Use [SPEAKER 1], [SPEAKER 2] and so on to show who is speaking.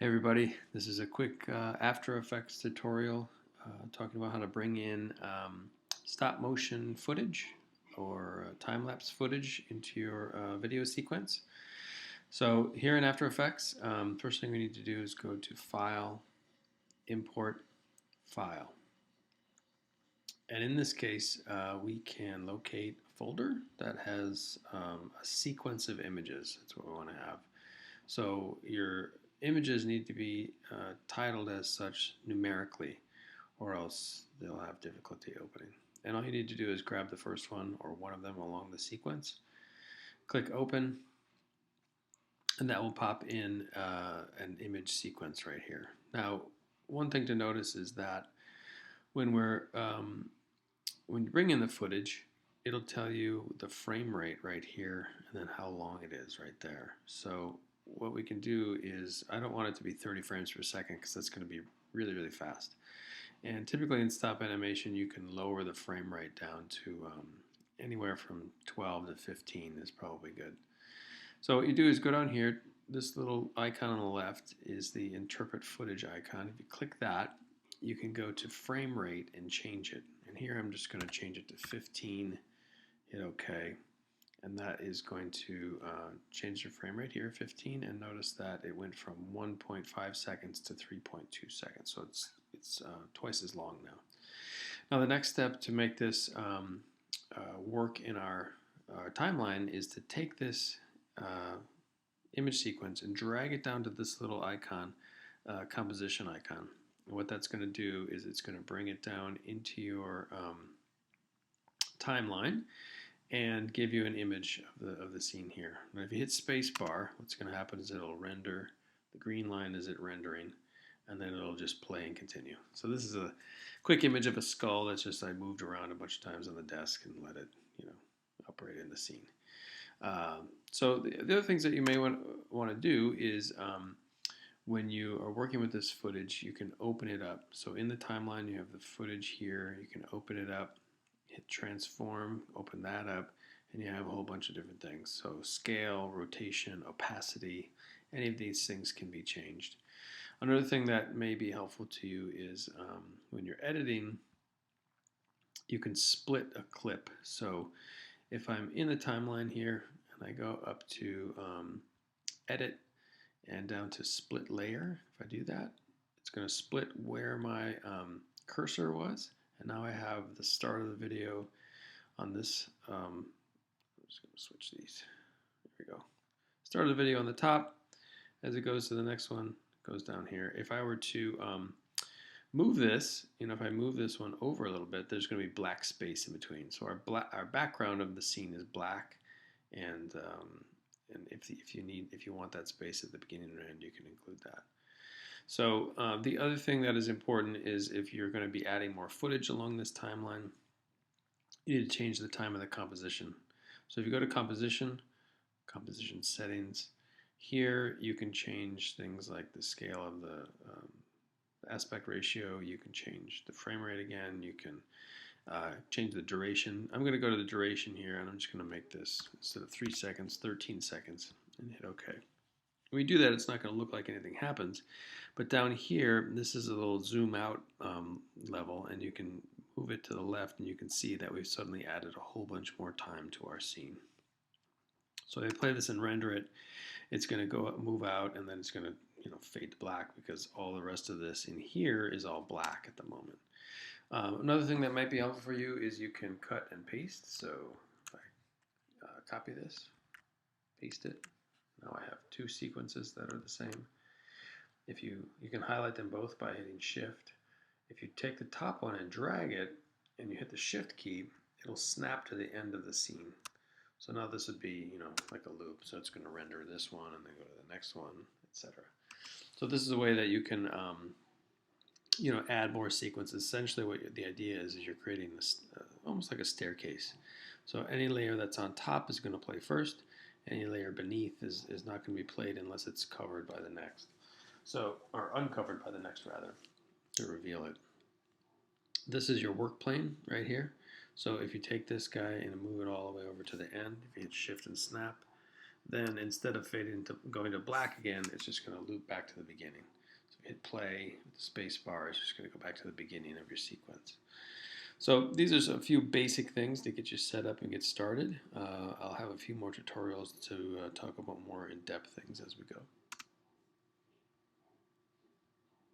[SPEAKER 1] Hey everybody, this is a quick After Effects tutorial talking about how to bring in stop motion footage or time-lapse footage into your video sequence. So here in After Effects, first thing we need to do is go to File, Import, File. And in this case, we can locate a folder that has a sequence of images. That's what we want to have. So your images need to be titled as such numerically, or else they'll have difficulty opening. And all you need to do is grab the first one or one of them along the sequence, click open, and that will pop in an image sequence right here. Now, one thing to notice is that when when you bring in the footage, it'll tell you the frame rate right here and then how long it is right there. So what we can do is, I don't want it to be 30 frames per second because that's going to be really, really fast. And typically in stop animation, you can lower the frame rate down to anywhere from 12 to 15 is probably good. So what you do is go down here. This little icon on the left is the interpret footage icon. If you click that, you can go to frame rate and change it. And here I'm just going to change it to 15, hit OK. And that is going to change the frame rate here, 15, and notice that it went from 1.5 seconds to 3.2 seconds, so it's twice as long now. Now the next step to make this work in our timeline is to take this image sequence and drag it down to this little icon, composition icon. And what that's going to do is it's going to bring it down into your timeline and give you an image of the scene here. Now if you hit spacebar, what's going to happen is it'll render. The green line is it rendering, and then it'll just play and continue. So this is a quick image of a skull that's just I moved around a bunch of times on the desk and let it, operate in the scene. So the other things that you may want to do is when you are working with this footage, you can open it up. So in the timeline, you have the footage here. You can open it up, hit transform, open that up, and you have a whole bunch of different things. So scale, rotation, opacity, any of these things can be changed. Another thing that may be helpful to you is when you're editing, you can split a clip. So if I'm in the timeline here and I go up to edit and down to split layer, if I do that, it's going to split where my cursor was. And now I have the start of the video on this. I'm just going to switch these. There we go. Start of the video on the top. As it goes to the next one, it goes down here. If I were to move this, if I move this one over a little bit, there's going to be black space in between. So our background of the scene is black, and if you want that space at the beginning and end, you can include that. So the other thing that is important is if you're going to be adding more footage along this timeline, you need to change the time of the composition. So if you go to composition settings, here you can change things like the scale of the aspect ratio. You can change the frame rate again. You can change the duration. I'm going to go to the duration here, and I'm just going to make this, instead of 3 seconds, 13 seconds, and hit OK. When we do that, it's not going to look like anything happens. But down here, this is a little zoom out level, and you can move it to the left, and you can see that we've suddenly added a whole bunch more time to our scene. So if I play this and render it, it's going to go up, move out, and then it's going to fade to black because all the rest of this in here is all black at the moment. Another thing that might be helpful for you is you can cut and paste. So if I copy this, paste it, now I have two sequences that are the same. If you can highlight them both by hitting Shift. If you take the top one and drag it, and you hit the Shift key, it'll snap to the end of the scene. So now this would be, like a loop. So it's going to render this one and then go to the next one, etc. So this is a way that you can, add more sequences. Essentially, what the idea is you're creating this almost like a staircase. So any layer that's on top is going to play first. Any layer beneath is not going to be played unless it's covered by the next. So, or uncovered by the next rather, to reveal it. This is your work plane right here. So if you take this guy and move it all the way over to the end, if you hit Shift and Snap, then instead of fading to going to black again, it's just going to loop back to the beginning. So hit play with the space bar, it's just going to go back to the beginning of your sequence. So these are a few basic things to get you set up and get started. I'll have a few more tutorials to talk about more in-depth things as we go.